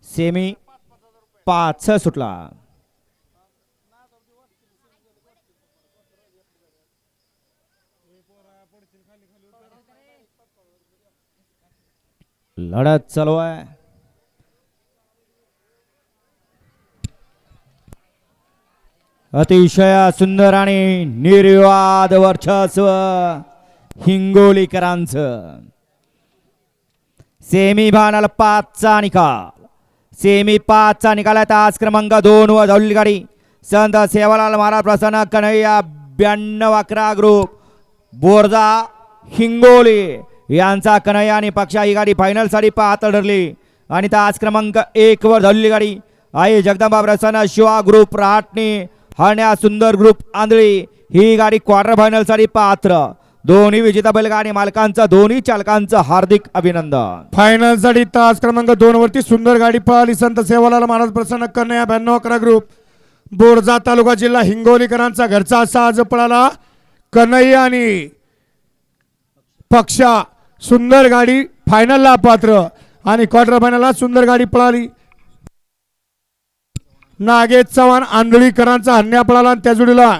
Semi 5 सुटला. लढत चालू आहे. अतिशय सुंदर आणि निर्विवाद वर्चस्व हिंगोलीकरांचं. सेमी फायनल 5चा निकाल. सेमी 5चा निकाल आहे. तास क्रमांक 2 वर धावलेली गाडी संत सेवालाल महाराज प्रसन्न कन्हैया 92-11 ग्रुप बोरजा हिंगोली यांचा कन्हैया आणि पक्षा ही गाडी फायनल साठी पात्र ठरली. आणि तास क्रमांक 1 वर धावलेली गाडी आई जगदंबा प्रसन्न शिवा ग्रुप राटणी हरण्या सुंदर ग्रुप आंधळी ही गाडी क्वार्टर फायनल साठी पात्र. दोन्ही विजेता बैलगाडी मालकांचं दोन्ही चालकांचं हार्दिक अभिनंदन. फायनल साठी तास क्रमांक 2 वरती सुंदर गाडी पळाली संत सेवालाल महाराज प्रसन्न कन्हैया 92-11 ग्रुप बोरजा तालुका जिल्हा हिंगोलीकरांचा घरचा साज पळाला. कन्हैया आणि पक्षा सुंदर गाडी फायनलला पात्र आणि क्वार्टर फायनलला सुंदर गाडी पळाली. नागेश चव्हाण आंधळीकरांचा हन्या पळाला आणि त्या जोडीला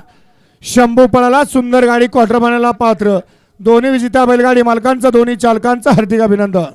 शंभू पळाला. सुंदर गाडी क्वार्टर फायनलला पात्र. दोन्ही विजेता बैलगाडी मालकांचं दोन्ही चालकांचं हार्दिक अभिनंदन.